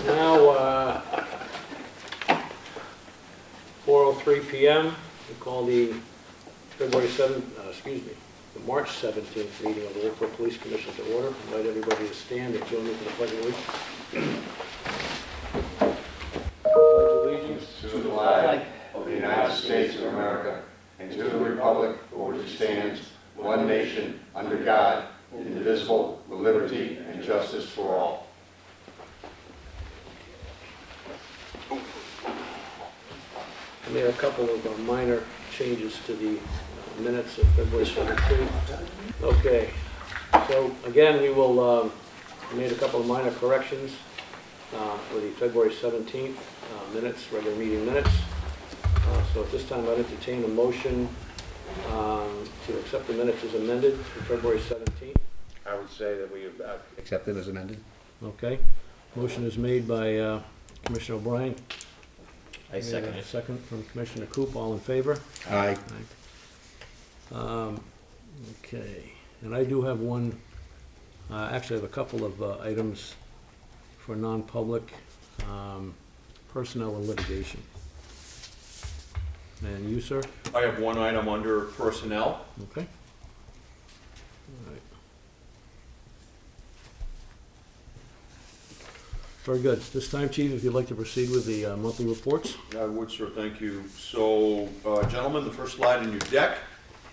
Now, 4:03 p.m. We call the February 7th, the March 17th meeting of the Wolfeboro Police Commission to order. Invite everybody to stand and join me for the Pledge of Allegiance. Pledge allegiance to the flag of the United States of America and to the republic for which it stands, one nation, under God, indivisible, with liberty and justice for all. I made a couple of minor changes to the minutes of February 17th. Okay, so again, we will made a couple of minor corrections for the February 17th minutes, regular meeting minutes. So at this time, I'd entertain a motion to accept the minutes as amended for February 17th. I would say that we accept it as amended. Okay, motion is made by Commissioner O'Brien. I second it. Second from Commissioner Coop. All in favor? Aye. Okay, and I do have one, actually I have a couple of items for non-public personnel and litigation. And you, sir? I have one item under personnel. Okay. All right. Very good. This time, Chief, if you'd like to proceed with the monthly reports. I would, sir, thank you. So, gentlemen, the first slide in your deck,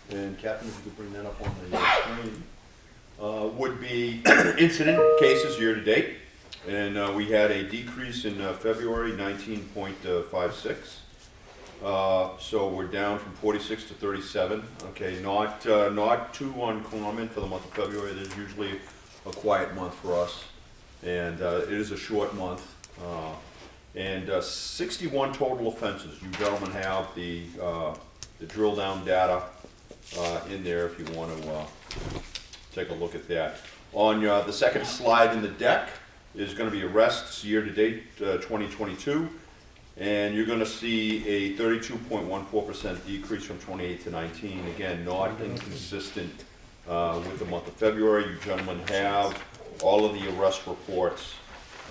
and Captain, if you could bring that up on the screen, would be incident cases year to date. And we had a decrease in February, 19.56. So we're down from 46 to 37. Okay, not too uncommon for the month of February. It is usually a quiet month for us. And it is a short month, and 61 total offenses. You gentlemen have the drill down data in there if you want to take a look at that. On the second slide in the deck is going to be arrests year to date 2022, and you're going to see a 32.14% decrease from 28 to 19. Again, not inconsistent with the month of February. You gentlemen have all of the arrest reports.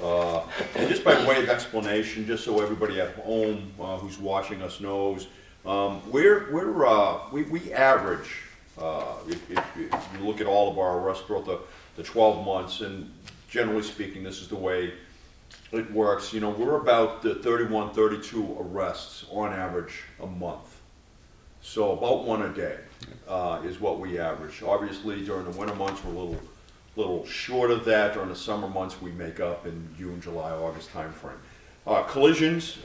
And just by way of explanation, just so everybody at home who's watching us knows, we average, if you look at all of our arrests throughout the 12 months, and generally speaking, this is the way it works. You know, we're about 31, 32 arrests on average a month. So about one a day is what we average. Obviously, during the winter months, we're a little short of that. During the summer months, we make up in June, July, August timeframe. Collisions,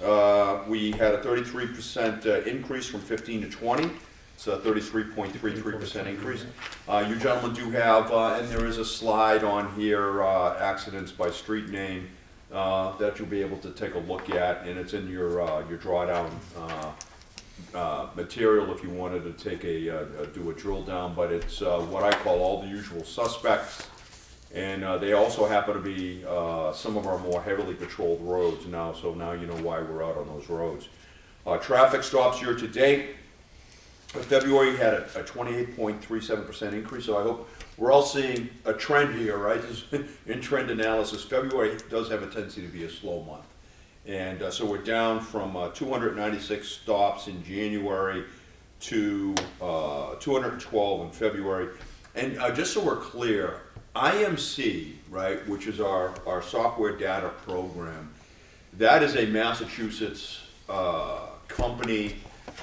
we had a 33% increase from 15 to 20. It's a 33.33% increase. You gentlemen do have, and there is a slide on here, accidents by street name that you'll be able to take a look at, and it's in your drawdown material if you wanted to take do a drill down. But it's what I call all the usual suspects. And they also happen to be some of our more heavily patrolled roads now, so now you know why we're out on those roads. Traffic stops year to date. February had a 28.37% increase, so I hope we're all seeing a trend here, right? In trend analysis, February does have a tendency to be a slow month. And so we're down from 296 stops in January to 212 in February. And just so we're clear, IMC, right, which is our software data program, that is a Massachusetts company,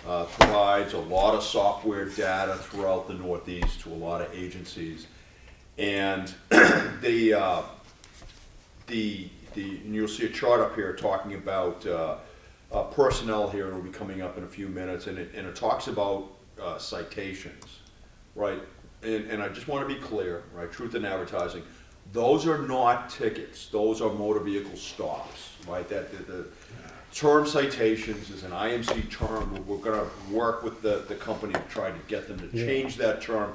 provides a lot of software data throughout the Northeast to a lot of agencies. And and you'll see a chart up here talking about personnel here, and it'll be coming up in a few minutes, and it talks about citations, right? And I just want to be clear, right? Truth in advertising, those are not tickets. Those are motor vehicle stops, right? That the term citations is an IMC term. We're going to work with the company to try to get them to change that term,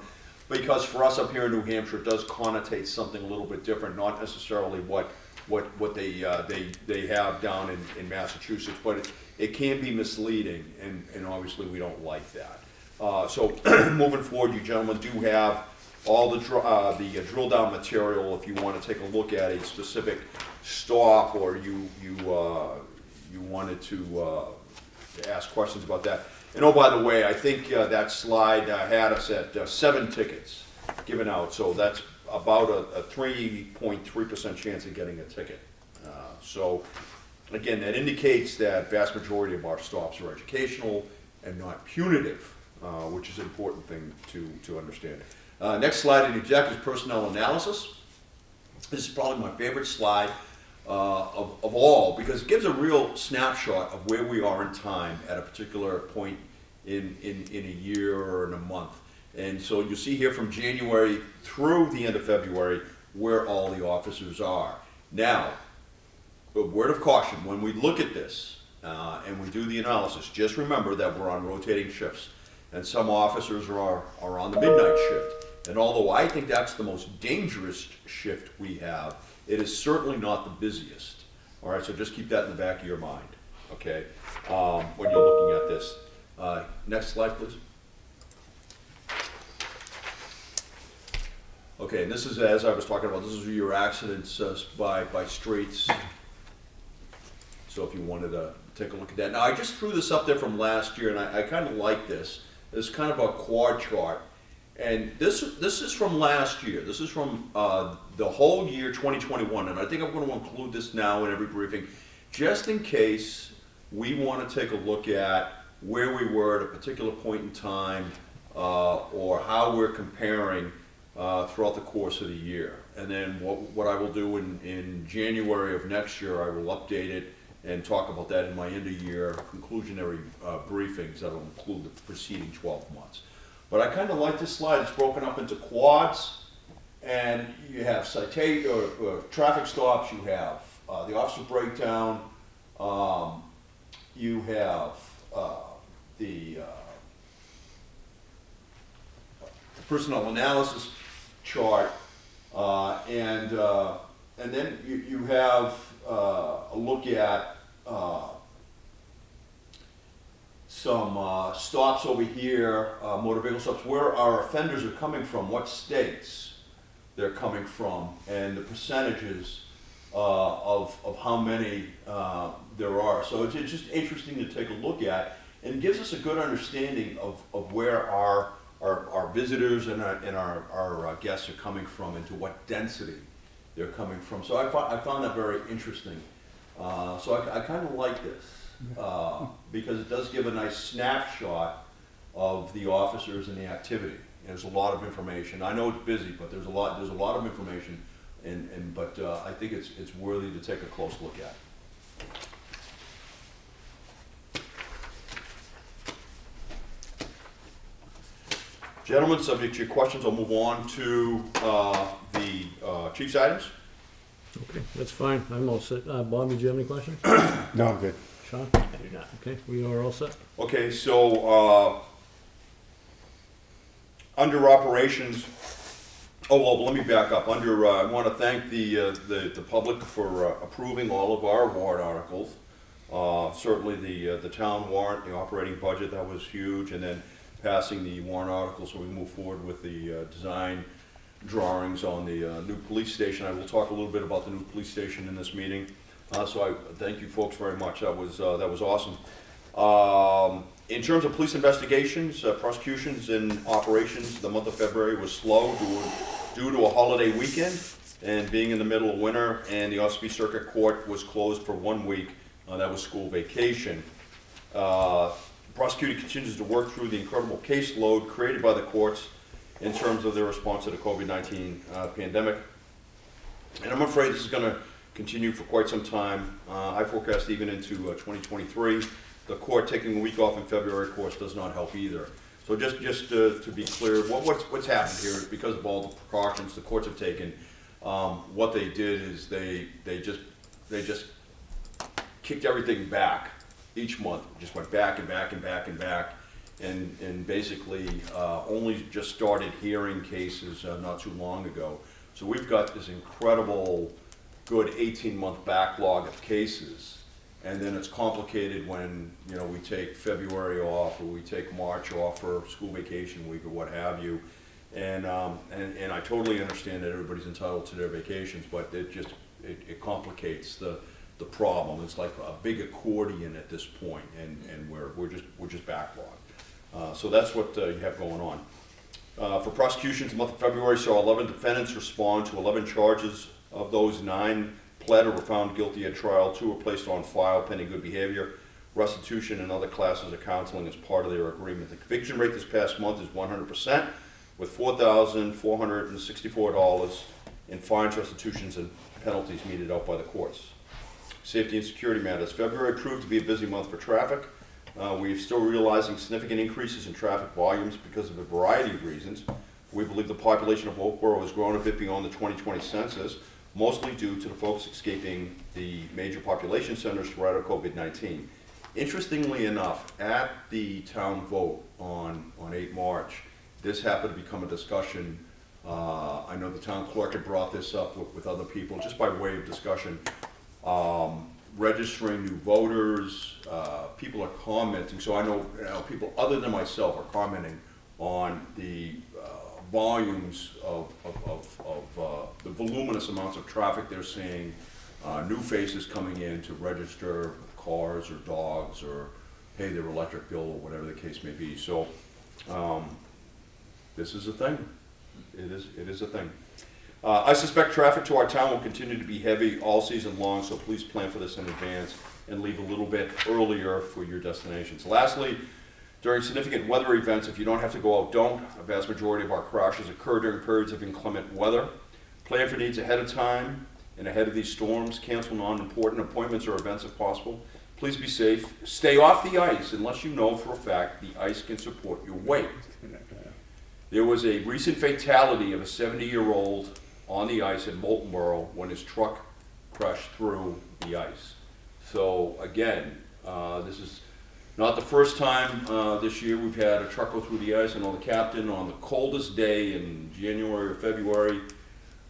because for us up here in New Hampshire, it does connotate something a little bit different, not necessarily what they have down in Massachusetts, but it can be misleading, and obviously we don't like that. So moving forward, you gentlemen do have all the drill down material if you want to take a look at a specific stop or you wanted to ask questions about that. And oh, by the way, I think that slide had us at 7 tickets given out, so that's about a 3.3% chance of getting a ticket. So again, that indicates that vast majority of our stops are educational and not punitive, which is an important thing to understand. Next slide in the deck is personnel analysis. This is probably my favorite slide of all, because it gives a real snapshot of where we are in time at a particular point in a year or in a month. And so you see here from January through the end of February where all the officers are. Now, a word of caution, when we look at this and we do the analysis, just remember that we're on rotating shifts, and some officers are on the midnight shift. And although I think that's the most dangerous shift we have, it is certainly not the busiest. All right, so just keep that in the back of your mind, okay, when you're looking at this. Next slide, please. Okay, and this is, as I was talking about, this is your accidents by streets. So if you wanted to take a look at that. Now, I just threw this up there from last year, and I kind of like this. It's kind of a quad chart. And this is from last year. This is from the whole year 2021, and I think I'm going to include this now in every briefing, just in case we want to take a look at where we were at a particular point in time or how we're comparing throughout the course of the year. And then what I will do in January of next year, I will update it and talk about that in my end-of-year conclusionary briefings that will include the preceding 12 months. But I kind of like this slide. It's broken up into quads, and you have citation or traffic stops. You have the officer breakdown. You have the personnel analysis chart, and then you have a look at some stops over here, motor vehicle stops, where our offenders are coming from, what states they're coming from, and the percentages of how many there are. So it's just interesting to take a look at, and it gives us a good understanding of where our visitors and our guests are coming from and to what density they're coming from. So I found that very interesting. So I kind of like this. Because it does give a nice snapshot of the officers and the activity. And there's a lot of information. I know it's busy, but there's a lot of information, but I think it's worthy to take a close look at. Gentlemen, subject to your questions, I'll move on to the chief's items. Okay, that's fine. I'm all set. Bob, did you have any questions? No, I'm good. Sean? I do not. Okay, we are all set. Okay, so under operations, let me back up. Under, I want to thank the public for approving all of our warrant articles. Certainly the town warrant, the operating budget, that was huge, and then passing the warrant articles so we move forward with the design drawings on the new police station. I will talk a little bit about the new police station in this meeting. So I thank you folks very much. That was awesome. In terms of police investigations, prosecutions and operations, the month of February was slow due to a holiday weekend and being in the middle of winter, and the Ospey Circuit Court was closed for 1 week. That was school vacation. Prosecutor continues to work through the incredible caseload created by the courts in terms of their response to the COVID-19 pandemic. And I'm afraid this is going to continue for quite some time. I forecast even into 2023. The court taking a week off in February, of course, does not help either. So just to be clear, what's happened here is because of all the precautions the courts have taken. What they did is they just kicked everything back each month. Just went back and back and back and back, and basically only just started hearing cases not too long ago. So we've got this incredible good 18-month backlog of cases, and then it's complicated when we take February off or we take March off for school vacation week or what have you, and I totally understand that everybody's entitled to their vacations, but it just it complicates the problem. It's like a big accordion at this point, and we're just backlogged. So that's what you have going on. For prosecutions, the month of February saw 11 defendants respond to 11 charges. Of those, 9 pled or were found guilty at trial. 2 were placed on file pending good behavior, restitution, and other classes of counseling as part of their agreement. The conviction rate this past month is 100%, with $4,464 in fines, restitutions, and penalties meted out by the courts. Safety and security matters. February proved to be a busy month for traffic. We're still realizing significant increases in traffic volumes because of a variety of reasons. We believe the population of Wolfeboro has grown a bit beyond the 2020 census, mostly due to the folks escaping the major population centers throughout COVID-19. Interestingly enough, at the town vote on 8 March, this happened to become a discussion. I know the town clerk had brought this up with other people, just by way of discussion. Registering new voters, people are commenting, so I know, people other than myself are commenting on the volumes of the voluminous amounts of traffic they're seeing, new faces coming in to register cars or dogs or pay their electric bill or whatever the case may be. So this is a thing. It is a thing. I suspect traffic to our town will continue to be heavy all season long, so please plan for this in advance and leave a little bit earlier for your destinations. Lastly, during significant weather events, if you don't have to go out, don't. A vast majority of our crashes occur during periods of inclement weather. Plan for needs ahead of time and ahead of these storms. Cancel non-important appointments or events if possible. Please be safe. Stay off the ice unless you know for a fact the ice can support your weight. There was a recent fatality of a 70-year-old on the ice in Wolfeboro when his truck crashed through the ice. So again, this is not the first time this year we've had a truck go through the ice. I know the captain on the coldest day in January or February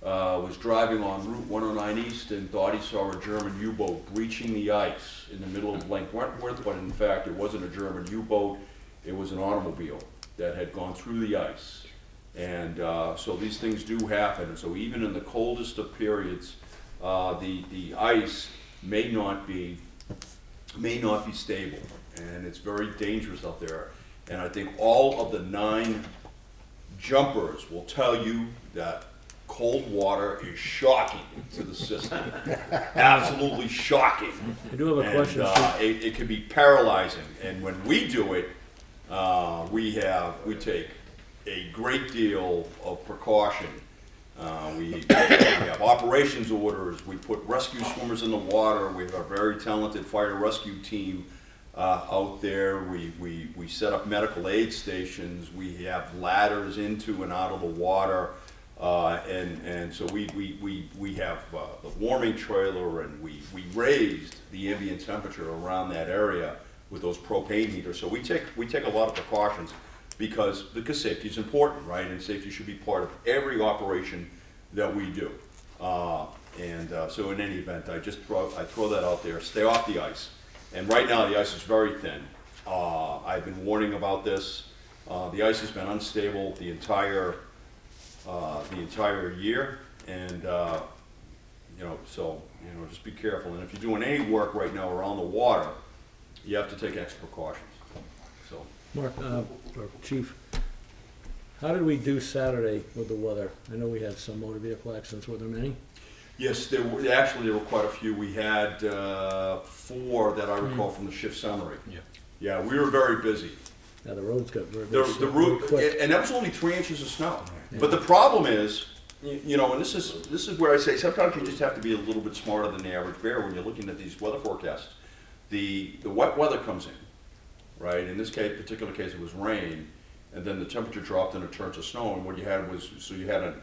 was driving on Route 109 East and thought he saw a German U-boat breaching the ice in the middle of Lake Wentworth, but in fact it wasn't a German U-boat, it was an automobile that had gone through the ice. And so these things do happen. So even in the coldest of periods, the ice may not be stable, and it's very dangerous out there. And I think all of the 9 jumpers will tell you that cold water is shocking to the system. Absolutely shocking. I do have a question. It can be paralyzing. And when we do it, we take a great deal of precaution. We have operations orders. We put rescue swimmers in the water. We have a very talented fire rescue team out there. We set up medical aid stations. We have ladders into and out of the water. And so we have the warming trailer, and we raised the ambient temperature around that area with those propane heaters. So we take a lot of precautions because safety is important, right? And safety should be part of every operation that we do. So in any event, I throw that out there. Stay off the ice. And right now the ice is very thin. I've been warning about this. The ice has been unstable the entire year, and just be careful. And if you're doing any work right now around the water, you have to take extra precautions. So, Mark, or Chief, how did we do Saturday with the weather? I know we had some motor vehicle accidents. Were there many? yes, there were quite a few. We had 4 that I recall from the shift summary. Yeah, we were very busy. Yeah, the roads got very The route, and that was only 3 inches of snow. Yeah. But the problem is, and this is where I say sometimes you just have to be a little bit smarter than the average bear when you're looking at these weather forecasts. The wet weather comes in, right? In this particular case, it was rain, and then the temperature dropped and it turned to snow. And what you had was, you had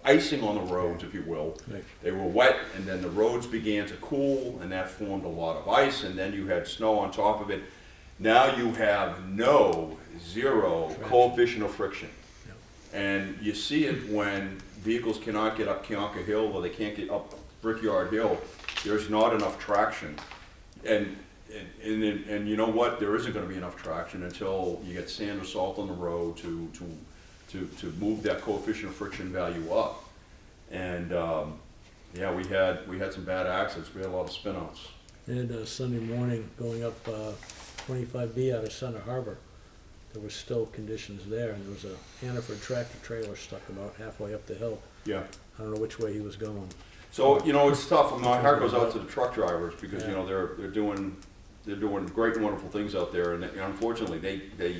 icing on the roads, if you will. Right. They were wet, and then the roads began to cool, and that formed a lot of ice, and then you had snow on top of it. Now you have zero coefficient of friction. Yep. And you see it when vehicles cannot get up Kionka Hill, or they can't get up Brickyard Hill. There's not enough traction. And you know what? There isn't going to be enough traction until you get sand or salt on the road to move that coefficient of friction value up. And Yeah, we had some bad accidents. We had a lot of spinouts. And Sunday morning, going up 25B out of Center Harbor, there was still conditions there, and there was a Hannaford tractor trailer stuck about halfway up the hill. Yeah. I don't know which way he was going. So, you know, it's tough. My heart goes out to the truck drivers because, you know, they're doing great and wonderful things out there, and unfortunately, they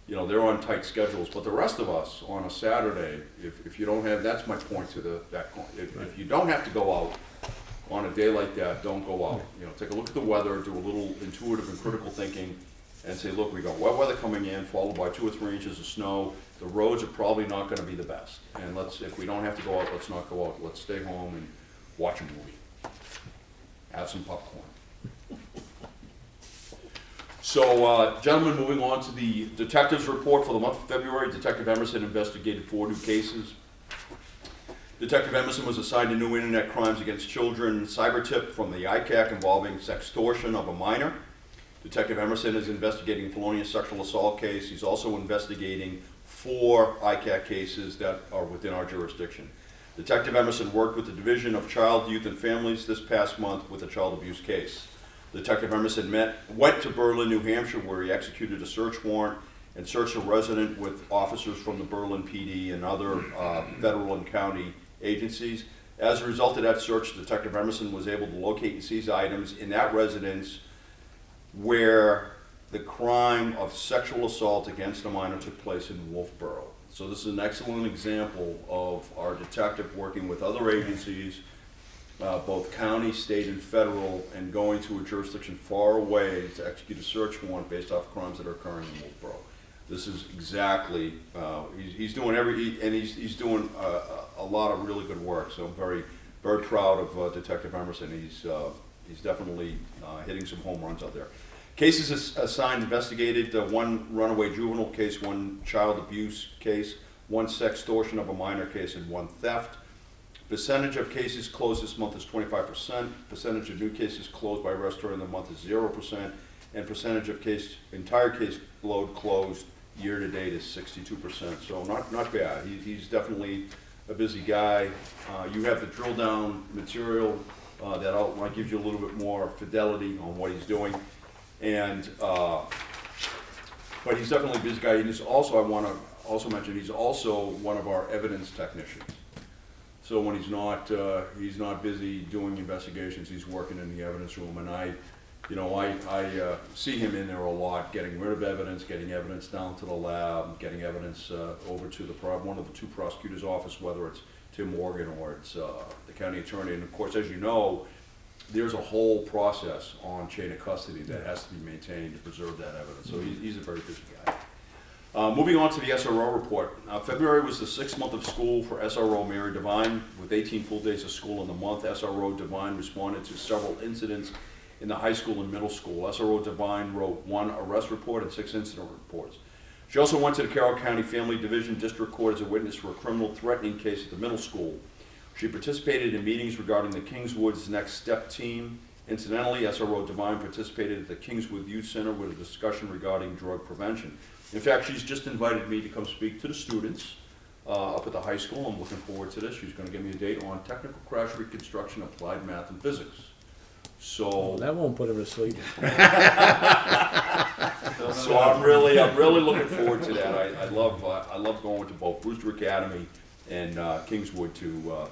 you know, they're on tight schedules. But the rest of us on a Saturday, if you don't have, that's my point to that point. If you don't have to go out on a day like that, don't go out. You know, take a look at the weather, do a little intuitive and critical thinking, and say, look, we got wet weather coming in, followed by 2 or 3 inches of snow. The roads are probably not going to be the best, and if we don't have to go out, let's not go out. Let's stay home and watch a movie, have some popcorn. So, gentlemen, moving on to the detective's report for the month of February. Detective Emerson investigated 4 new cases. Detective Emerson was assigned to new internet crimes against children cyber tip from the ICAC involving sextortion of a minor. Detective Emerson is investigating a felonious sexual assault case. He's also investigating 4 ICAC cases that are within our jurisdiction. Detective Emerson worked with the Division of Child, Youth, and Families this past month with a child abuse case. Detective Emerson went to Berlin, New Hampshire, where he executed a search warrant and searched a resident with officers from the Berlin PD and other federal and county agencies. As a result of that search, Detective Emerson was able to locate and seize items in that residence where the crime of sexual assault against a minor took place in Wolfeboro. So this is an excellent example of our detective working with other agencies, both county, state, and federal, and going to a jurisdiction far away to execute a search warrant based off crimes that are occurring in Wolfeboro. This is exactly, he's doing he's doing a lot of really good work, so I'm very, very proud of Detective Emerson. He's definitely hitting some home runs out there. Cases assigned, investigated, 1 runaway juvenile case, 1 child abuse case, 1 sextortion of a minor case, and 1 theft. Percentage of cases closed this month is 25%. Percentage of new cases closed by arrest during the month is 0%. And percentage of entire case load closed year to date is 62%. So not bad. He's definitely a busy guy. You have the drill down material that outline gives you a little bit more fidelity on what he's doing. And but he's definitely a busy guy. And he's also, I want to also mention, he's also one of our evidence technicians. So when he's not busy doing investigations, he's working in the evidence room, and I see him in there a lot, getting rid of evidence, getting evidence down to the lab, getting evidence over to one of the 2 prosecutors' office, whether it's Tim Morgan or it's the county attorney. And of course, as you know, there's a whole process on chain of custody that has to be maintained to preserve that evidence. So he's a very busy guy. Moving on to the SRO report. February was the 6th month of school for SRO Mary Devine. With 18 full days of school in the month, SRO Devine responded to several incidents in the high school and middle school. SRO Devine wrote 1 arrest report and 6 incident reports. She also went to the Carroll County Family Division District Court as a witness for a criminal threatening case at the middle school. She participated in meetings regarding the Kingswood's Next Step team. Incidentally, SRO Devine participated at the Kingswood Youth Center with a discussion regarding drug prevention. In fact, she's just invited me to come speak to the students up at the high school. I'm looking forward to this. She's going to give me a date on technical crash reconstruction, applied math, and physics. So That won't put him to sleep. So I'm really looking forward to that. I love going to both Brewster Academy and Kingswood to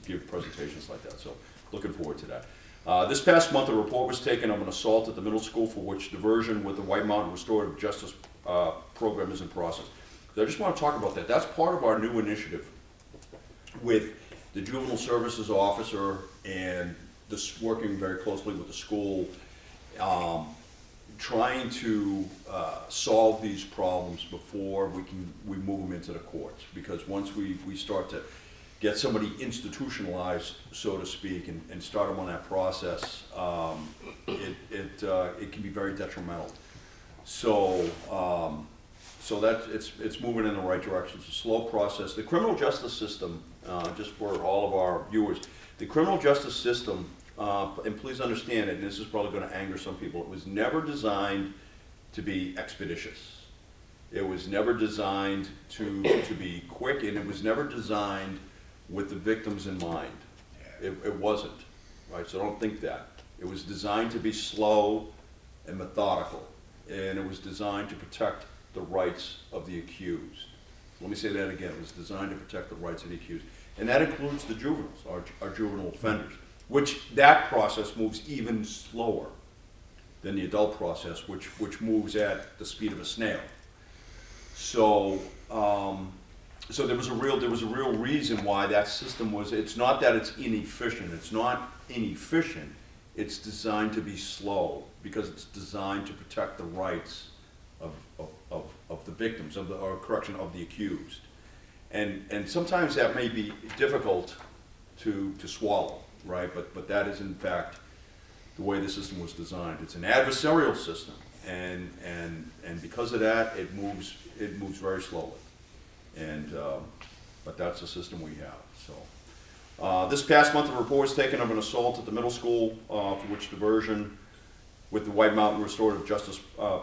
give presentations like that. So looking forward to that. This past month, a report was taken of an assault at the middle school for which diversion with the White Mountain Restorative Justice program is in process. So I just want to talk about that. That's part of our new initiative with the juvenile services officer and this working very closely with the school, trying to solve these problems before we move them into the courts. Because once we start to get somebody institutionalized, so to speak, and start them on that process, it can be very detrimental. So that it's moving in the right direction. It's a slow process. The criminal justice system, just for all of our viewers, the criminal justice system, and please understand it, and this is probably going to anger some people, it was never designed to be expeditious. It was never designed to be quick, and it was never designed with the victims in mind. it wasn't, right? So don't think that. It was designed to be slow and methodical, and it was designed to protect the rights of the accused. Let me say that again. It was designed to protect the rights of the accused. And that includes the juveniles, our juvenile offenders, which that process moves even slower than the adult process, which moves at the speed of a snail. So, so there was a real reason why that system was. It's not that it's inefficient. It's not inefficient. It's designed to be slow because it's designed to protect the rights of the victims, of the accused. And sometimes that may be difficult to swallow, right? But that is in fact the way the system was designed. It's an adversarial system, and because of that, it moves very slowly. And but that's the system we have. So this past month, a report was taken of an assault at the middle school, for which diversion with the White Mountain Restorative Justice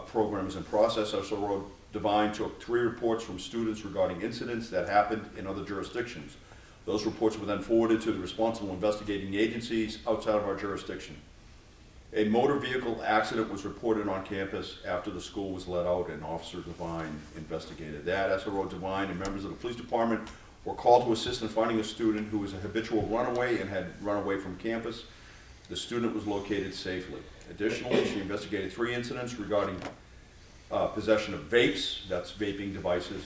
Program is in process. Also, Divine took 3 reports from students regarding incidents that happened in other jurisdictions. Those reports were then forwarded to the responsible investigating agencies outside of our jurisdiction. A motor vehicle accident was reported on campus after the school was let out, and Officer Divine investigated that. SRO Divine and members of the police department were called to assist in finding a student who was a habitual runaway and had run away from campus. The student was located safely. Additionally, she investigated 3 incidents regarding possession of vapes, that's vaping devices,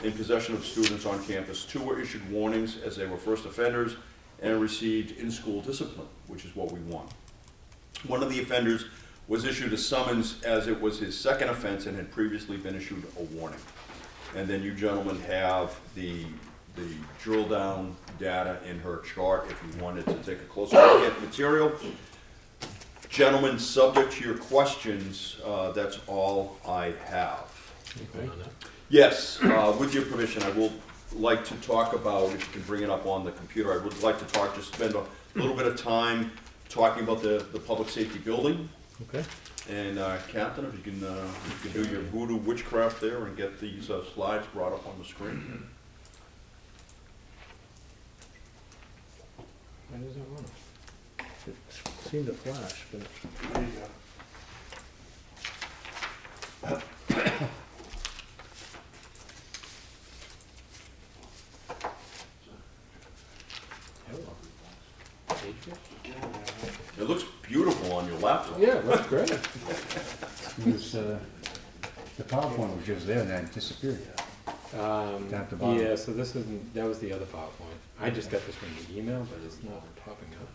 in possession of students on campus. 2 were issued warnings as they were first offenders and received in-school discipline, which is what we want. One of the offenders was issued a summons as it was his 2nd offense and had previously been issued a warning. And then you gentlemen have the drill down data in her chart if you wanted to take a closer look at material. Gentlemen, subject to your questions, that's all I have. Okay. Yes, with your permission, I will like to talk about, if you can bring it up on the computer, I would like to talk, just spend a little bit of time talking about the public safety building. Okay. And Captain, if you can do your voodoo witchcraft there and get these slides brought up on the screen. Why does it run? It seemed to flash, but. There you go. It looks beautiful on your laptop. Yeah, that's great. It was, the PowerPoint was just there and then it disappeared. Down at the bottom. Yeah, so this isn't, that was the other PowerPoint. I just got this from the email, but it's not popping up.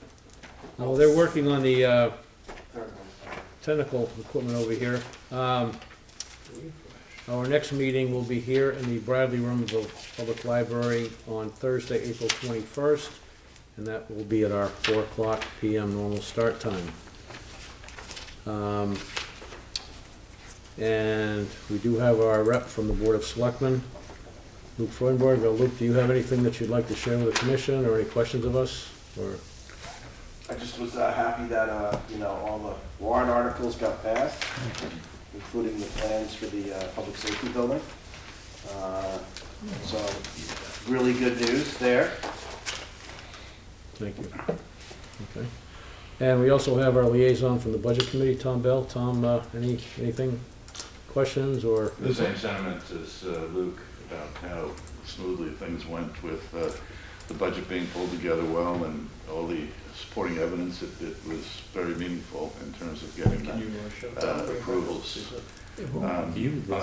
Well, they're working on the technical equipment over here. Our next meeting will be here in the Bradley Room of the Public Library on Thursday, April 21st, and that will be at our 4:00 p.m. normal start time. And we do have our rep from the Board of Selectmen, Luke Freudenberg. Luke, do you have anything that you'd like to share with the commission, or any questions of us? Or I just was happy that, all the warrant articles got passed, including the plans for the public safety building. So, really good news there. Thank you. Okay. And we also have our liaison from the Budget Committee, Tom Bell. Tom, anything, questions, or? The same sentiment as Luke about how smoothly things went with the budget being pulled together well and all the supporting evidence. It was very meaningful in terms of getting approvals. On a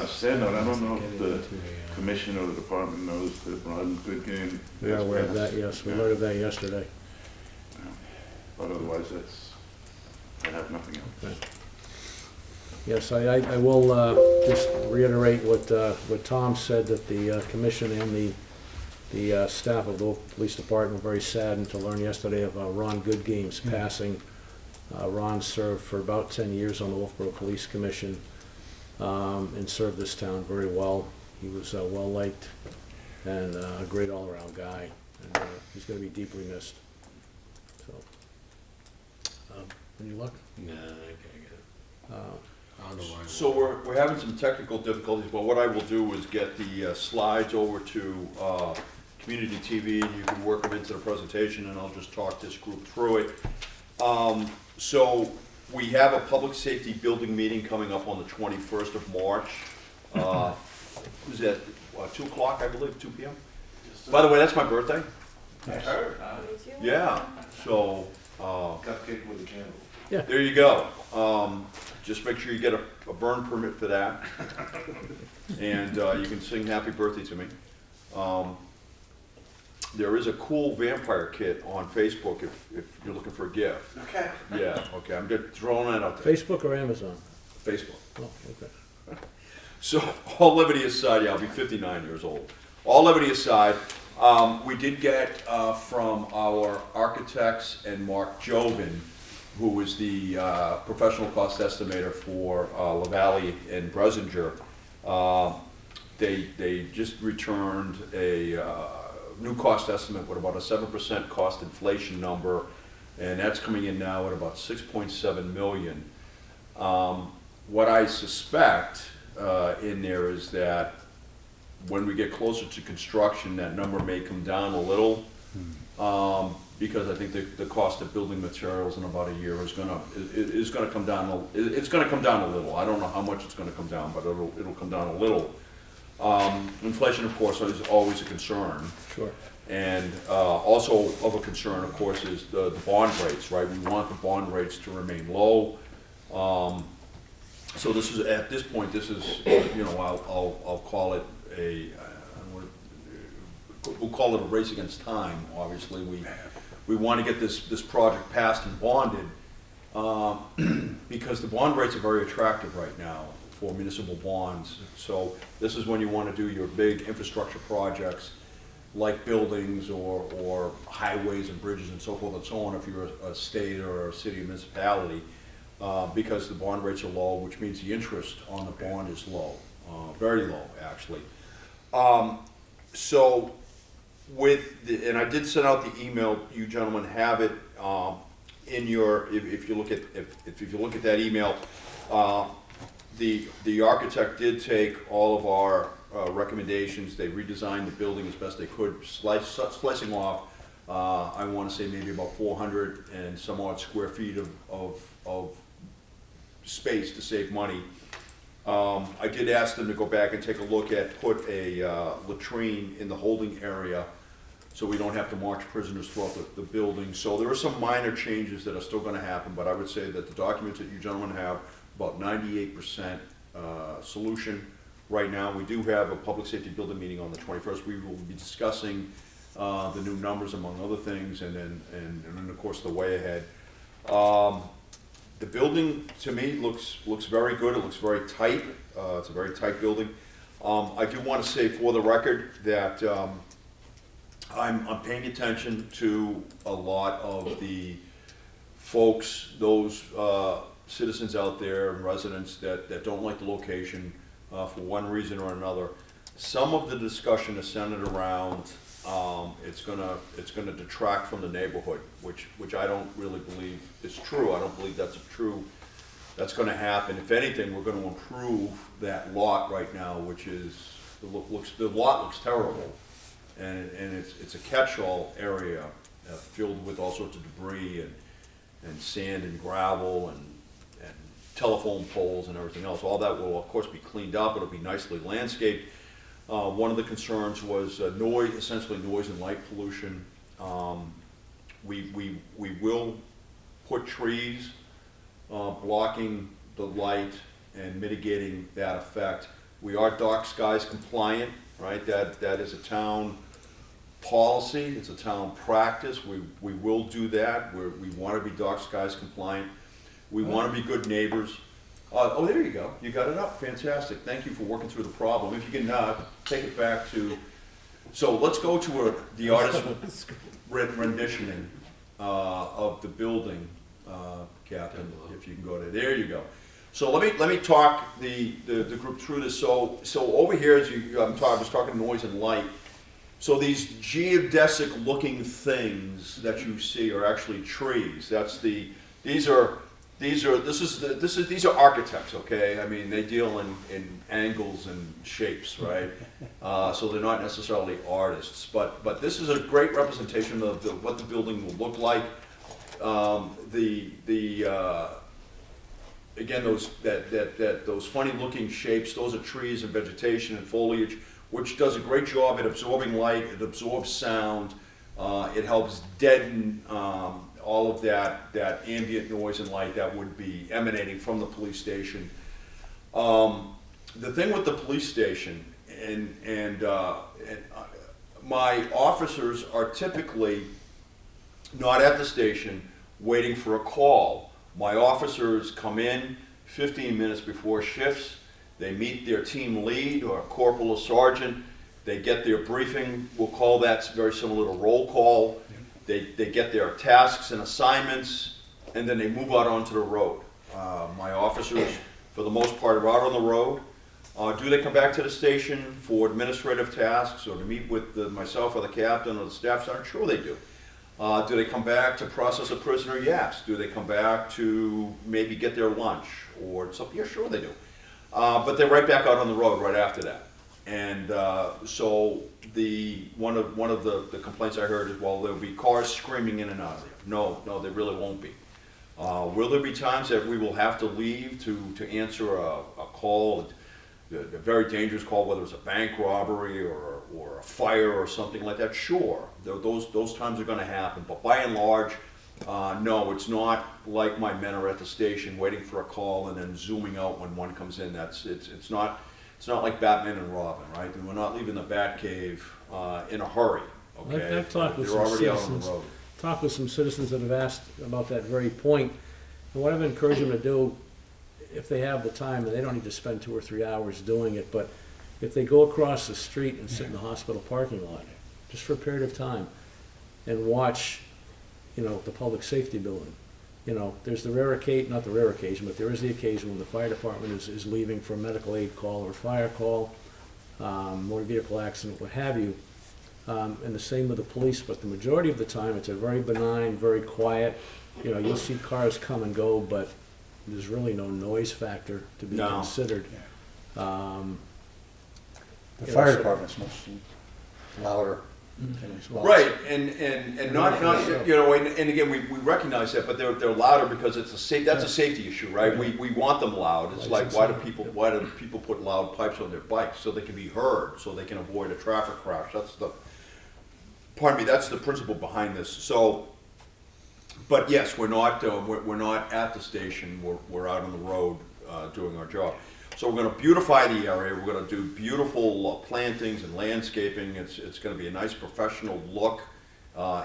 sad note, I don't know if the commission or the department knows that Ron Goodgame. We are aware of that, yes. We learned of that yesterday. But otherwise, I have nothing else. Okay. Yes, I will just reiterate what Tom said, that the commission and the staff of the police department were very saddened to learn yesterday of Ron Goodgame's passing. Ron served for about 10 years on the Wolfeboro Police Commission and served this town very well. He was well-liked and a great all-around guy, and he's going to be deeply missed. So, any luck? Nah, I can't get it. I don't know why. So we're having some technical difficulties, but what I will do is get the slides over to Community TV, and you can work them into the presentation, and I'll just talk this group through it. So we have a public safety building meeting coming up on the 21st of March. Who's that, 2 o'clock, I believe, 2 p.m.? By the way, that's my birthday. I heard. Yeah, so, Cupcake with a candle. there you go. Just make sure you get a burn permit for that. And you can sing happy birthday to me. There is a cool vampire kit on Facebook if you're looking for a gift. Okay. Yeah, okay, I'm just throwing that out there. Facebook or Amazon? Facebook. Oh, okay. So, all levity aside, yeah, I'll be 59 years old. All levity aside, we did get from our architects and Mark Joven, who is the professional cost estimator for LaValle and Bresinger. They just returned a new cost estimate with about a 7% cost inflation number, and that's coming in now at about 6.7 million. What I suspect in there is that when we get closer to construction, that number may come down a little, because I think the cost of building materials in about a year is gonna come down. It's gonna come down a little. I don't know how much it's gonna come down, but it'll come down a little. Inflation, of course, is always a concern. Sure. And also of a concern, of course, is the bond rates, right? We want the bond rates to remain low. So this is, at this point, this is, you know, I'll call it we'll call it a race against time. Obviously, we want to get this project passed and bonded, because the bond rates are very attractive right now for municipal bonds. So this is when you want to do your big infrastructure projects, like buildings or highways and bridges and so forth and so on, if you're a state or a city or municipality, because the bond rates are low, which means the interest on the bond is low, very low, actually. So and I did send out the email, you gentlemen have it in your, if you look at that email, the architect did take all of our recommendations. They redesigned the building as best they could, slicing off, I want to say maybe about 400 and some odd square feet of space to save money. I did ask them to go back and take a look at, put a latrine in the holding area so we don't have to march prisoners throughout the building. So there are some minor changes that are still going to happen, but I would say that the documents that you gentlemen have, about 98% solution right now. We do have a public safety building meeting on the 21st. We will be discussing the new numbers, among other things, and then of course the way ahead. The building, to me, looks very good. It looks very tight. It's a very tight building. I do want to say for the record that I'm paying attention to a lot of the folks, those citizens out there and residents that don't like the location for one reason or another. Some of the discussion is centered around it's gonna detract from the neighborhood, which I don't really believe is true. I don't believe that's gonna happen. If anything, we're gonna improve that lot right now, which is the lot looks terrible, and it's a catch-all area filled with all sorts of debris and sand and gravel and telephone poles and everything else. All that will of course be cleaned up. It'll be nicely landscaped. One of the concerns was noise, essentially noise and light pollution. We will put trees blocking the light and mitigating that effect. We are dark skies compliant, right? That is a town policy. It's a town practice. We will do that. We want to be dark skies compliant. We want to be good neighbors. Oh, there you go. You got it up. Fantastic. Thank you for working through the problem. If you can take it back to, so let's go to the artist's renditioning of the building, Captain. If you can go there you go. So let me talk the group through this. So over here, as I was talking noise and light. So these geodesic looking things that you see are actually trees. These these are architects, okay? I mean, they deal in angles and shapes, right? So they're not necessarily artists, but this is a great representation of what the building will look like. Again, those funny looking shapes, those are trees and vegetation and foliage, which does a great job at absorbing light, it absorbs sound, it helps deaden all of that ambient noise and light that would be emanating from the police station. The thing with the police station, and my officers are typically not at the station waiting for a call. My officers come in 15 minutes before shifts, they meet their team lead or corporal or sergeant, they get their briefing, we'll call that very similar to roll call. They get their tasks and assignments, and then they move out onto the road. My officers, for the most part, are out on the road. Do they come back to the station for administrative tasks or to meet with myself or the captain or the staff sergeant? Sure they do. Do they come back to process a prisoner? Yes. Do they come back to maybe get their lunch or something? Yeah, sure they do. But they're right back out on the road right after that. And so one of the complaints I heard is, well, there'll be cars screaming in and out of there. No, there really won't be. Will there be times that we will have to leave to answer a call, a very dangerous call, whether it's a bank robbery or a fire or something like that? Sure, those times are going to happen. But by and large, no, it's not like my men are at the station waiting for a call and then zooming out when one comes in. It's not like Batman and Robin, right? We're not leaving the Batcave in a hurry. Okay, I've talked with they're some already out on citizens. the road. Talked with some citizens that have asked about that very point. And what I've encouraged them to do, if they have the time, and they don't need to spend 2 or 3 hours doing it, but if they go across the street and sit in the hospital parking lot, just for a period of time, and watch, the public safety building. There's the rare occasion, not the rare occasion, but there is the occasion when the fire department is leaving for a medical aid call or fire call, motor vehicle accident, what have you. And the same with the police, but the majority of the time, it's a very benign, very quiet. You'll see cars come and go, but there's really no noise factor to be considered. The You know, fire so- department's much louder. Right, and not and again we recognize that, but they're louder because that's a safety issue, right? We want them loud. It's like why do people put loud pipes on their bikes? So they can be heard, so they can avoid a traffic crash. That's the principle behind this. So, but yes, we're not at the station. We're out on the road doing our job. So we're going to beautify the area. We're going to do beautiful plantings and landscaping. It's going to be a nice professional look.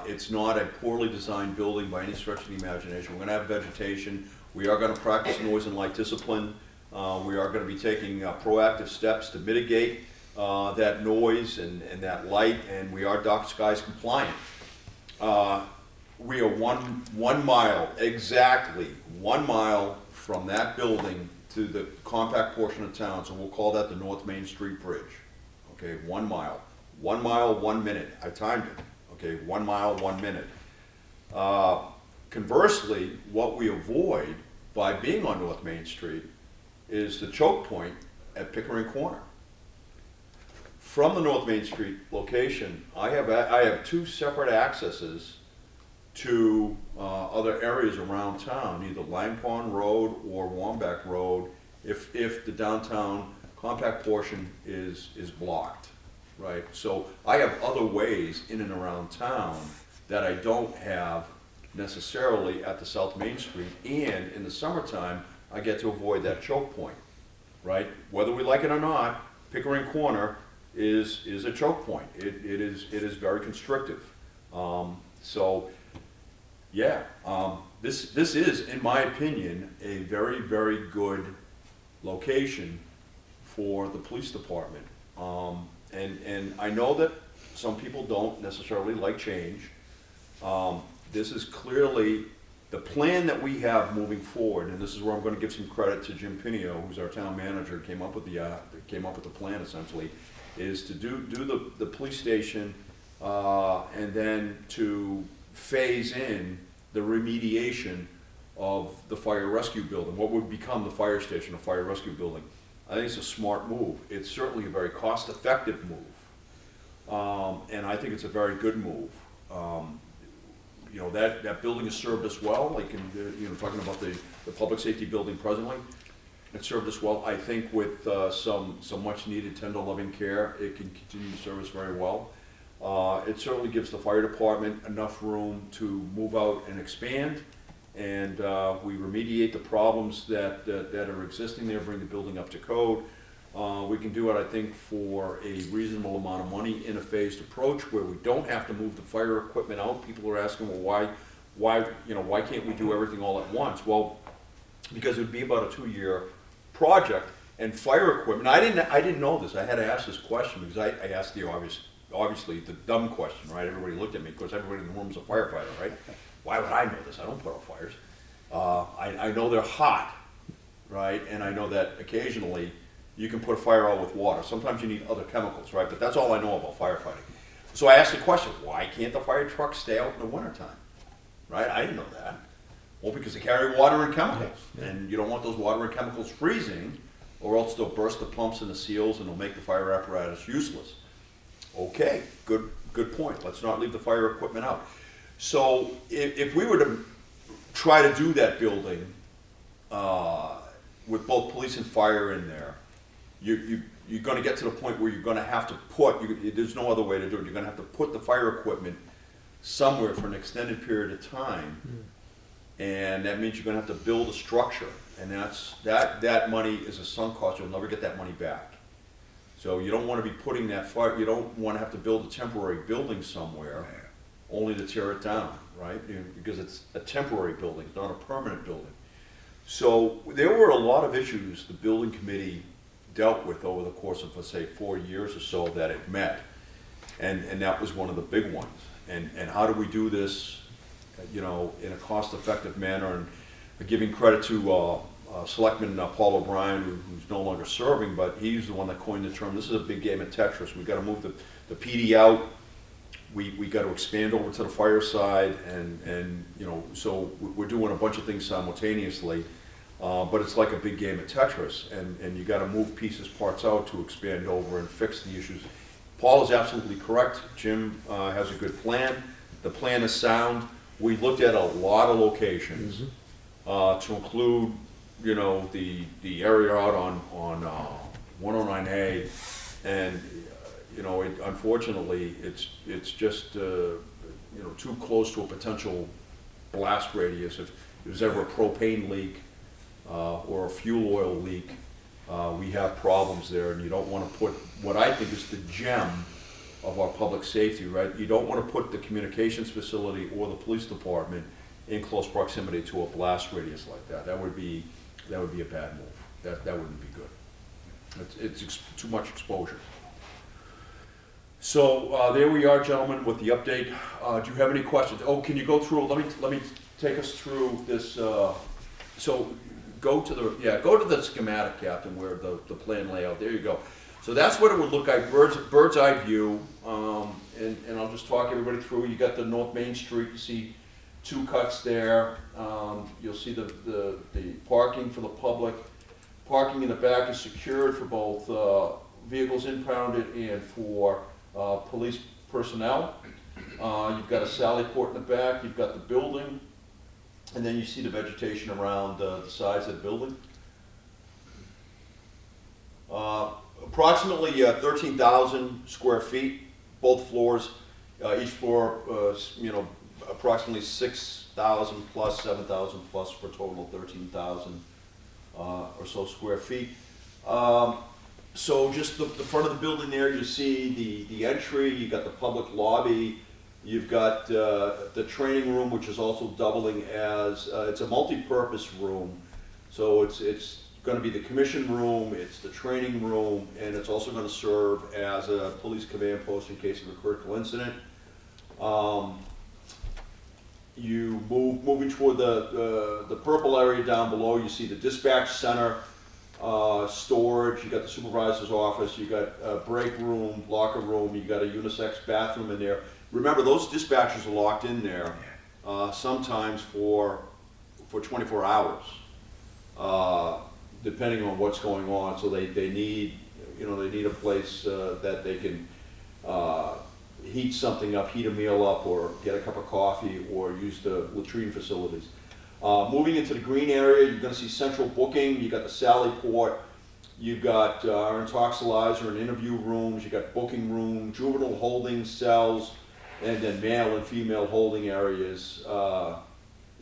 It's not a poorly designed building by any stretch of the imagination. We're going to have vegetation. We are going to practice noise and light discipline. We are going to be taking proactive steps to mitigate that noise and that light, and we are dark skies compliant. We are one mile, exactly 1 mile from that building to the compact portion of town, so we'll call that the North Main Street Bridge. Okay, 1 mile. 1 mile, 1 minute. I timed it. Okay, 1 mile, 1 minute. Conversely, what we avoid by being on North Main Street is the choke point at Pickering Corner. From the North Main Street location, I have 2 separate accesses to other areas around town, either Lang Pond Road or Wambach Road, if the downtown compact portion is blocked, right? So I have other ways in and around town that I don't have necessarily at the South Main Street, and in the summertime, I get to avoid that choke point, right? Whether we like it or not, Pickering Corner is a choke point. It is very constrictive. Yeah, this is, in my opinion, a very, very good location for the police department. And I know that some people don't necessarily like change. This is clearly the plan that we have moving forward, and this is where I'm going to give some credit to Jim Pinio, who's our town manager, came up with the plan essentially, is to do the police station and then to phase in the remediation of the fire rescue building, what would become the fire station, a fire rescue building. I think it's a smart move. It's certainly a very cost-effective move. And I think it's a very good move. You know, that building has served us well, like in, talking about the public safety building presently. It served us well. I think with some much needed tender loving care, it can continue to serve us very well. It certainly gives the fire department enough room to move out and expand, and we remediate the problems that are existing there, bring the building up to code. We can do it, I think, for a reasonable amount of money in a phased approach where we don't have to move the fire equipment out. People are asking, well, why can't we do everything all at once? Well, because it would be about a 2-year project, and fire equipment, I didn't know this. I had to ask this question because I asked the obviously the dumb question, right? Everybody looked at me because everybody in the room is a firefighter, right? Why would I know this? I don't put out fires. I know they're hot, right? And I know that occasionally you can put a fire out with water. Sometimes you need other chemicals, right? But that's all I know about firefighting. So I asked the question, why can't the fire truck stay out in the wintertime? Right? I didn't know that. Well, because they carry water and chemicals. And you don't want those water and chemicals freezing, or else they'll burst the pumps and the seals and they'll make the fire apparatus useless. Okay, good point. Let's not leave the fire equipment out. So if we were to try to do that building with both police and fire in there, you're going to get to the point where you're going to have to there's no other way to do it. You're going to have to put the fire equipment somewhere for an extended period of time, and that means you're going to have to build a structure, and that money is a sunk cost. You'll never get that money back. So you don't want to be putting that fire. You don't want to have to build a temporary building somewhere, only to tear it down, right? Because it's a temporary building, it's not a permanent building. So there were a lot of issues the building committee dealt with over the course of, let's say, 4 years or so that it met, and that was one of the big ones. And how do we do this, in a cost-effective manner? And giving credit to Selectman Paul O'Brien, who's no longer serving, but he's the one that coined the term. This is a big game of Tetris. We got to move the PD out. We got to expand over to the fire side, and so we're doing a bunch of things simultaneously. But it's like a big game of Tetris, and you got to move parts out to expand over and fix the issues. Paul is absolutely correct. Jim has a good plan. The plan is sound. We looked at a lot of locations to include, the area out on 109A, and unfortunately, it's just too close to a potential blast radius. If there's ever a propane leak or a fuel oil leak, we have problems there, and you don't want to put what I think is the gem of our public safety, right? You don't want to put the communications facility or the police department in close proximity to a blast radius like that. That would be a bad move. That wouldn't be good. It's too much exposure. So there we are, gentlemen, with the update. Do you have any questions? Oh, can you go through? Let me take us through this. So go to the schematic, Captain, where the plan layout. There you go. So that's what it would look like, bird's eye view. And I'll just talk everybody through. You got the North Main Street. You see 2 cuts there. You'll see the parking for the public. Parking in the back is secured for both vehicles impounded and for police personnel. You've got a sally port in the back. You've got the building. And then you see the vegetation around the sides of the building. Approximately 13,000 square feet, both floors. Each floor, approximately 6,000 plus, 7,000 plus, for a total of 13,000 or so square feet. So just the front of the building there, you see the entry. You got the public lobby. You've got the training room, which is also doubling as, it's a multi-purpose room. So it's going to be the commission room, it's the training room, and it's also going to serve as a police command post in case of a critical incident. You moving toward the purple area down below, you see the dispatch center, storage, you got the supervisor's office, you got a break room, locker room, you got a unisex bathroom in there. Remember, those dispatchers are locked in there sometimes for for 24 hours, depending on what's going on. So they need, they need a place that they can heat something up, heat a meal up, or get a cup of coffee, or use the latrine facilities. Moving into the green area, you're gonna see central booking, you got the Sally Port, you've got our intoxilizer and interview rooms, you got booking room, juvenile holding cells, and then male and female holding areas.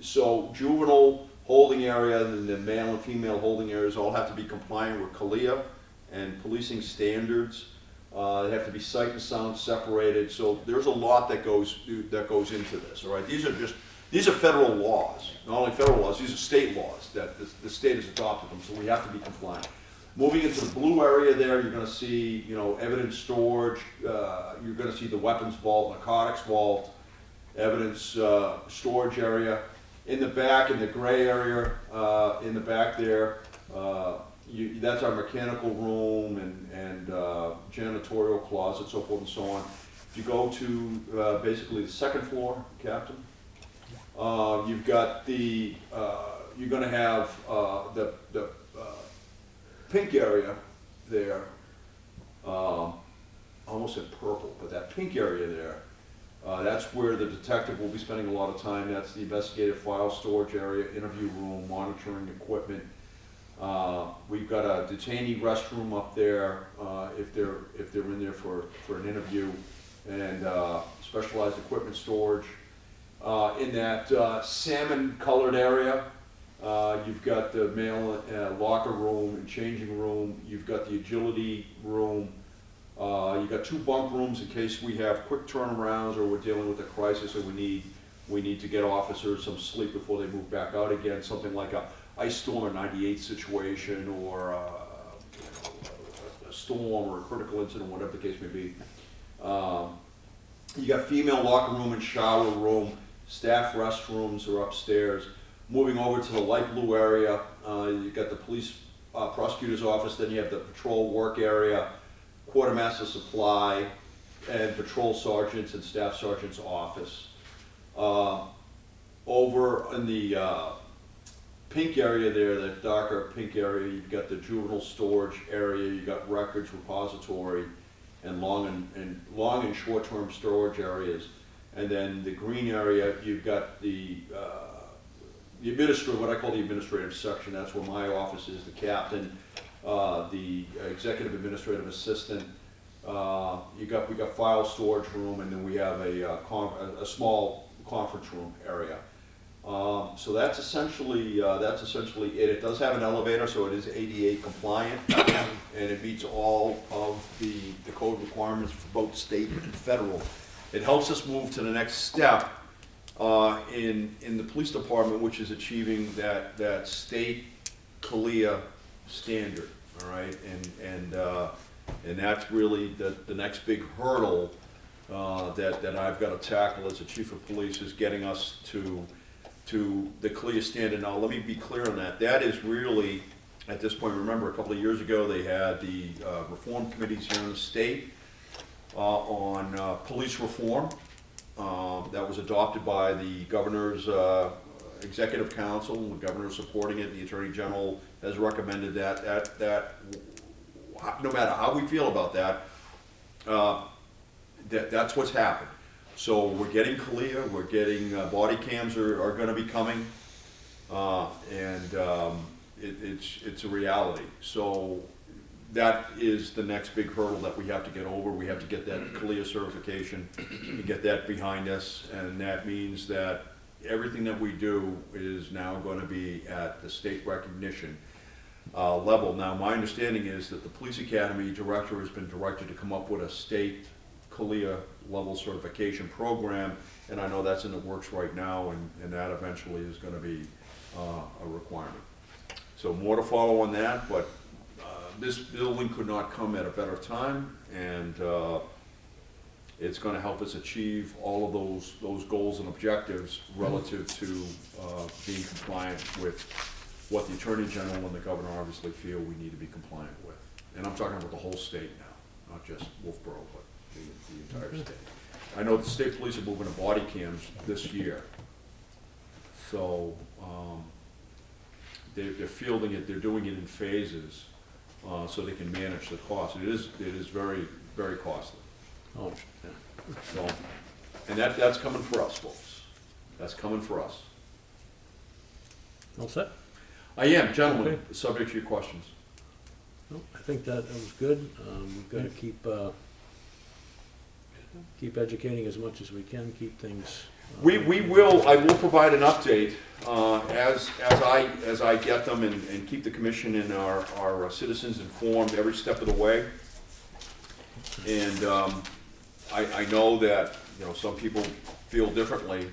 So juvenile holding area and the male and female holding areas all have to be compliant with CALEA and policing standards. They have to be sight and sound separated. So there's a lot that goes into this. All right, these are federal laws. Not only federal laws, these are state laws that the state has adopted them. So we have to be compliant. Moving into the blue area there, you're going to see, evidence storage. You're going to see the weapons vault, narcotics vault, evidence storage area. In the back, in the gray area, in the back there, that's our mechanical room and janitorial closet, so forth and so on. If you go to basically the second floor, Captain, you've got the, you're going to have the pink area there, almost in purple, but that pink area there, that's where the detective will be spending a lot of time. That's the investigative file storage area, interview room, monitoring equipment. We've got a detainee restroom up there if they're in there for an interview, and specialized equipment storage. In that salmon colored area, you've got the male locker room and changing room. You've got the agility room. You've got 2 bunk rooms in case we have quick turnarounds or we're dealing with a crisis and we need to get officers some sleep before they move back out again. Something like a ice storm or 98 situation, or a storm or a critical incident, whatever the case may be. You got female locker room and shower room. Staff restrooms are upstairs. Moving over to the light blue area, you've got the police prosecutor's office, then you have the patrol work area, quartermaster supply, and patrol sergeants and staff sergeant's office. Over in the pink area there, that darker pink area, you've got the juvenile storage area, you've got records repository, and long and short-term storage areas. And then the green area, you've got the what I call the administrative section. That's where my office is, the captain, the executive administrative assistant. We got file storage room, and then we have a small conference room area. So that's essentially it. It does have an elevator, so it is ADA compliant, and it meets all of the code requirements for both state and federal. It helps us move to the next step in the police department, which is achieving that state CALEA standard. All right, and that's really the next big hurdle that I've got to tackle as a chief of police, is getting us to the CALEA standard. Now, let me be clear on that. That is really, at this point, remember a couple of years ago they had the reform committees here in the state on police reform. That was adopted by the governor's executive council. The governor is supporting it. The attorney general has recommended that no matter how we feel about that, that's what's happened. So we're getting CALEA, we're getting body cams are going to be coming, and it's a reality. So that is the next big hurdle that we have to get over. We have to get that CALEA certification and get that behind us, and that means that everything that we do is now going to be at the state recognition level. Now, my understanding is that the police academy director has been directed to come up with a state CALEA level certification program, and I know that's in the works right now, and that eventually is going to be a requirement. So more to follow on that, but this building could not come at a better time, and it's going to help us achieve all of those goals and objectives relative to being compliant with what the Attorney General and the Governor obviously feel we need to be compliant with. And I'm talking about the whole state now, not just Wolfeboro, but the entire state. I know the state police are moving to body cams this year. So they're fielding it, they're doing it in phases, so they can manage the cost. It is very, very costly. Oh, yeah. So, and that's coming for us, folks. That's coming for us. All set? I am, gentlemen, Okay. subject to your questions. No, I think that was good. We've got to keep educating as much as we can, keep things. I will provide an update, as I get them and keep the commission and our citizens informed every step of the way. And, I know that, some people feel differently,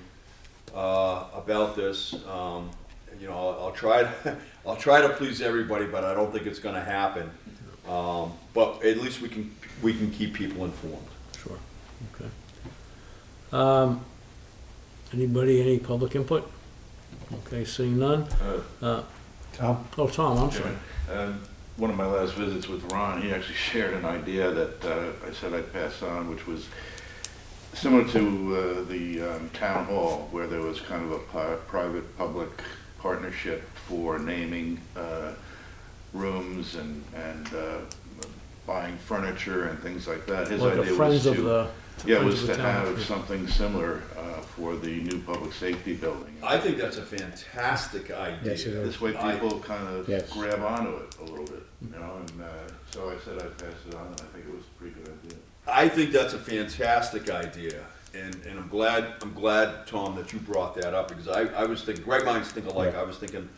about this. I'll try to please everybody, but I don't think it's gonna happen. But at least we can keep people informed. Sure, okay. Anybody, any public input? Okay, seeing none? Tom? Oh, Tom, I'm sorry. One of my last visits with Ron, he actually shared an idea that I said I'd pass on, which was similar to the town hall, where there was kind of a private-public partnership for naming rooms and buying furniture and things like that. His Like the idea Friends was of to, the. yeah, Friends was of the to town. have something similar for the new public safety building. I think that's a fantastic idea. Yes, it is. This way people kind of Yes. grab onto it a little bit, and so I said I'd pass it on, and I think it was a pretty good idea. I think that's a fantastic idea, and I'm glad, Tom, that you brought that up, because I was thinking, Greg minds think alike, I was thinking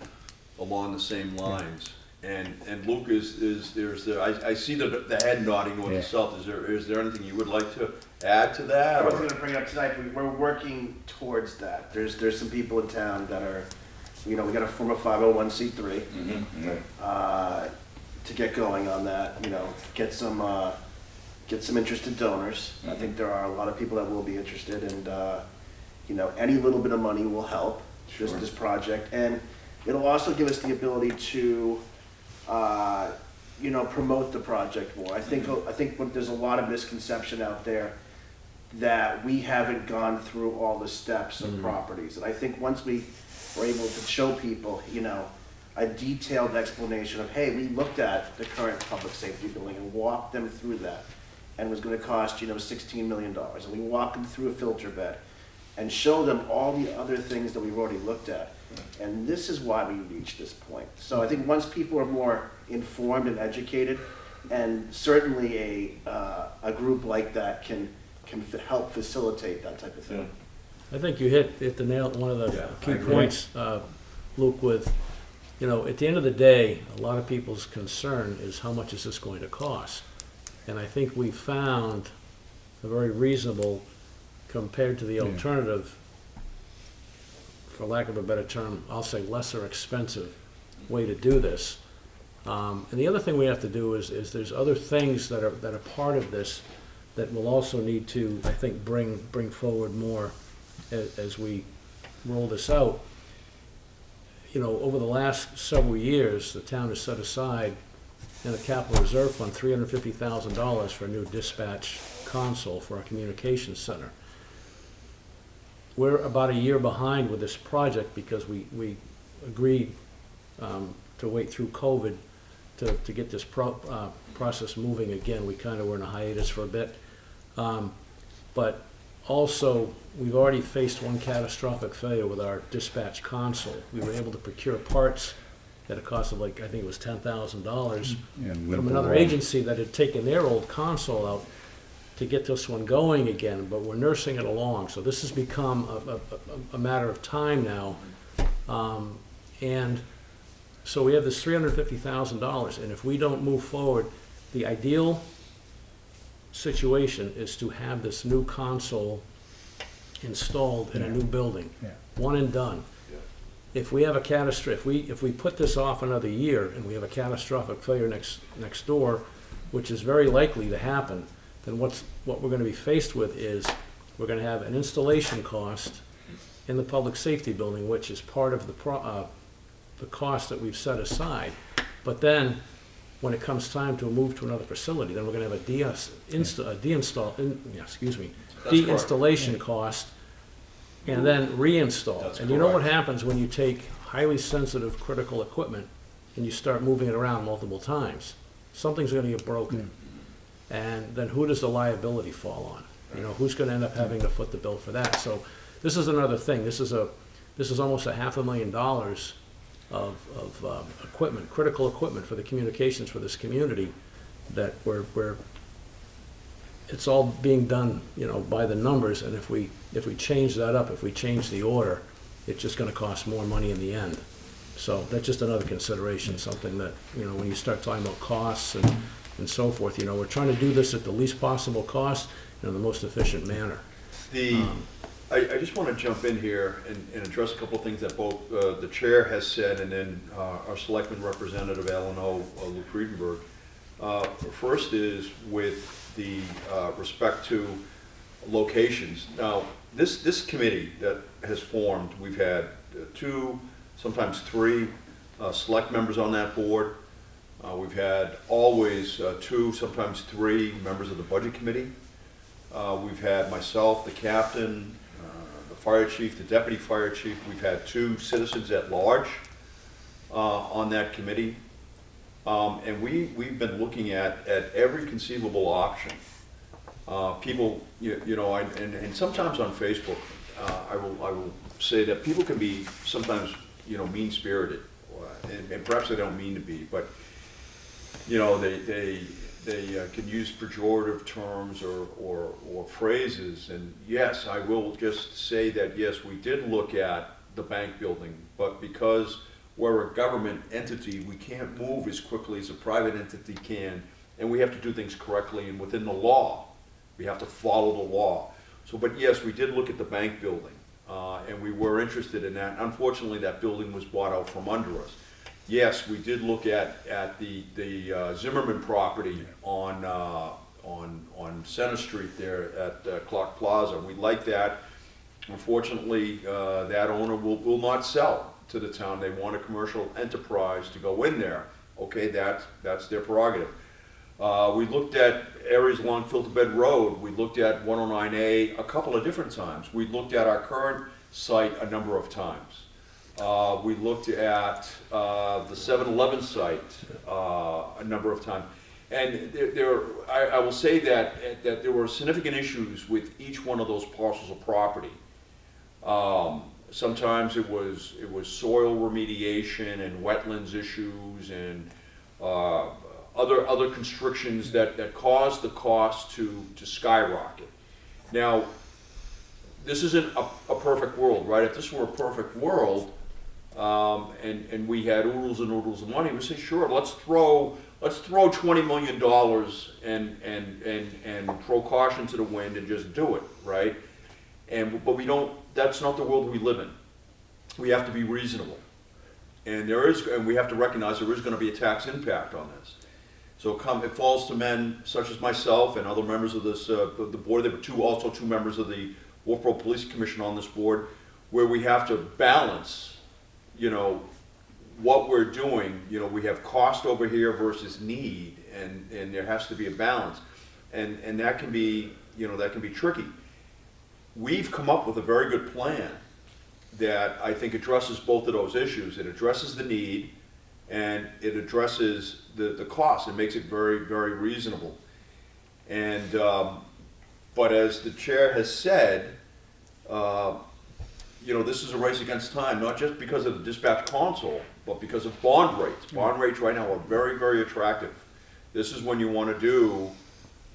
along the same lines. And Luke I see the head nodding north Yeah. and south. Is there anything you would like to add to that? I or- wasn't gonna bring it up tonight, but we're working towards that. There's some people in town that are, we gotta form a 501c3 to get going on that, get some interested donors. I think there are a lot of people that will be interested, and, any little bit of money will help this project. And it'll also give us the ability to, promote the project more. I think there's a lot of misconception out there that we haven't gone through all the steps of properties. And I think once we were able to show people, a detailed explanation of, hey, we looked at the current public safety building and walked them through that, and it was gonna cost, $16 million. And we walked them through a filter bed and show them all the other things that we've already looked at. And this is why we reached this point. So I think once people are more informed and educated, and certainly a group like that can help facilitate that type of thing. I think you hit the nail, one of the Yeah, I key agree. points, Luke, with, at the end of the day, a lot of people's concern is how much is this going to cost? And I think we found a very reasonable, compared to the alternative, for lack of a better term, I'll say lesser expensive way to do this. And the other thing we have to do is there's other things that are part of this that will also need to, I think, bring forward more as we roll this out. Over the last several years, the town has set aside in the capital reserve fund $350,000 for a new dispatch console for our communications center. We're about a year behind with this project because we agreed to wait through COVID to get this process moving again. We kind of were in a hiatus for a bit. But also, we've already faced one catastrophic failure with our dispatch console. We were able to procure parts at a cost of I think it was $10,000 from another agency that had taken their old console out to get this one going again, but we're nursing it along. So this has become a matter of time now. And so we have this $350,000, and if we don't move forward, the ideal situation is to have this new console installed in a new building, one and done. If we have a catastrophic, if we put this off another year and we have a catastrophic failure next door, which is very likely to happen, then what we're going to be faced with is we're going to have an installation cost in the public safety building, which is part of the cost that we've set aside. But then, when it comes time to move to another facility, then we're going to have a deinstallation cost, and then reinstall. That's And you know what correct. happens when you take highly sensitive, critical equipment, and you start moving it around multiple times, something's gonna get broken. And then who does the liability fall on? You know, who's gonna end up having to foot the bill for that? So this is another thing. This is almost $500,000 of equipment, critical equipment for the communications for this community that we're it's all being done, you know, by the numbers, and if we change that up, if we change the order, it's just gonna cost more money in the end. So that's just another consideration, something that, you know, when you start talking about costs and so forth, you know, we're trying to do this at the least possible cost and in the most efficient manner. I just want to jump in here and address a couple of things that both the chair has said and then our selectman representative, L&O, Luke Friedenberg. First is with the respect to locations. Now, this committee that has formed, we've had 2, sometimes 3 select members on that board. We've had always 2, sometimes 3 members of the budget committee. We've had myself, the captain, the fire chief, the deputy fire chief. We've had 2 citizens at large on that committee. And we've been looking at every conceivable option. People, you know, and sometimes on Facebook, I will say that people can be sometimes, you know, mean-spirited, and perhaps they don't mean to be, but you know, they can use pejorative terms or phrases. And yes, I will just say that yes, we did look at the bank building, but because we're a government entity, we can't move as quickly as a private entity can, and we have to do things correctly and within the law. We have to follow the law. So, but yes, we did look at the bank building, and we were interested in that. Unfortunately, that building was bought out from under us. Yes, we did look at the Zimmerman property on Center Street there at Clark Plaza. We like that. Unfortunately, that owner will not sell to the town. They want a commercial enterprise to go in there. Okay, that's their prerogative. We looked at areas along Filter Bed Road. We looked at 109A a couple of different times. We looked at our current site a number of times. We looked at the 7-Eleven site a number of times. And I will say that there were significant issues with each one of those parcels of property. Sometimes it was soil remediation and wetlands issues and other constrictions that caused the cost to skyrocket. Now, this isn't a perfect world, right? If this were a perfect world, and we had oodles and oodles of money, we'd say, sure, let's throw $20 million and throw caution to the wind and just do it, right? But we don't. That's not the world we live in. We have to be reasonable, and we have to recognize there is going to be a tax impact on this. So it falls to men such as myself and other members of this the board. There were also two members of the Wolfeboro Police Commission on this board, where we have to balance, you know, what we're doing. You know, we have cost over here versus need, and there has to be a balance, and that can be, you know, that can be tricky. We've come up with a very good plan that I think addresses both of those issues. It addresses the need, and it addresses the cost. It makes it very, very reasonable. And but as the chair has said, you know, this is a race against time, not just because of the dispatch console, but because of bond rates. Bond rates right now are very, very attractive. This is when you want to do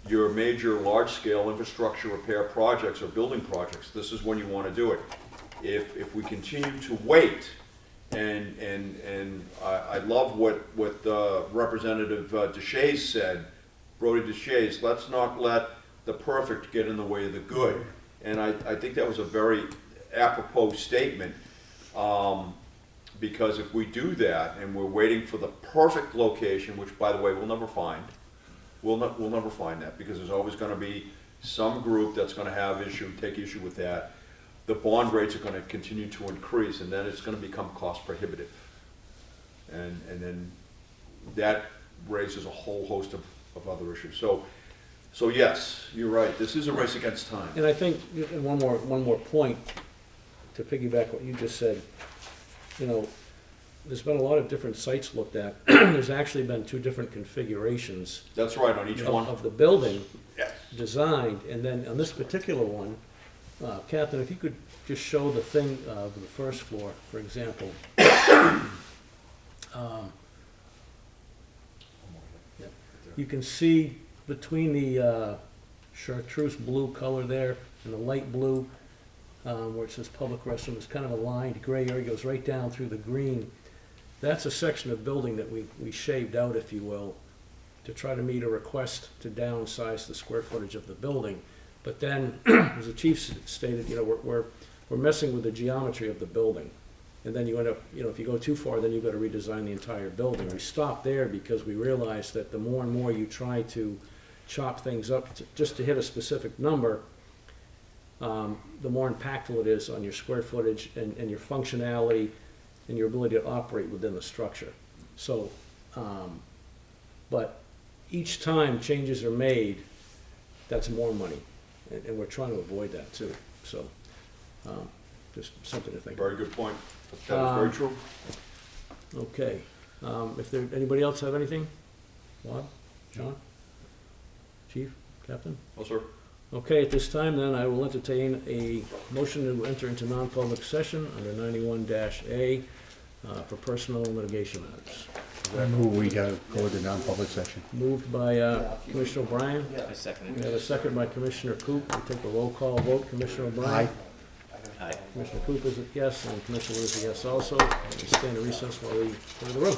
your major large-scale infrastructure repair projects or building projects. This is when you want to do it. If we continue to wait, and I love what Representative Deshays said, Brody Deshays, let's not let the perfect get in the way of the good. And I think that was a very apropos statement, because if we do that and we're waiting for the perfect location, which by the way we'll never find, we'll never find that, because there's always going to be some group that's going to take issue with that. The bond rates are going to continue to increase, and then it's going to become cost prohibitive, and then that raises a whole host of other issues. So yes, you're right. This is a race against time. And I think, one more point to piggyback what you just said, you know, there's been a lot of different sites looked at. There's actually been 2 different configurations That's right, on each one. of the building Yes. designed, and then on this particular one, Catherine, if you could just show the thing of the first floor, for example. You can see between the chartreuse blue color there and the light blue, where it says public restroom, it's kind of a lined gray area, goes right down through the green. That's a section of building that we shaved out, if you will, to try to meet a request to downsize the square footage of the building. But then, as the chief stated, you know, we're messing with the geometry of the building. And then you end up, you know, if you go too far, then you've got to redesign the entire building. We stopped there because we realized that the more and more you try to chop things up just to hit a specific number, the more impactful it is on your square footage and your functionality and your ability to operate within the structure. So, but each time changes are made, that's more money. And we're trying to avoid that too. So, just something to think about. Very good point. That is very true. Okay. If there, anybody else have anything? Bob? John? Chief? Captain? Oh, sir. Okay, at this time then, I will entertain a motion to enter into non-public session under 91-A for personal and litigation matters. I move we go to non-public session. Moved by Commissioner O'Brien. I second We have a second by Commissioner Coop. We take a roll call vote. Commissioner O'Brien? Aye. Commissioner Coop is a yes, and Commissioner Wu is a yes also. We stand in recess while we clear the room.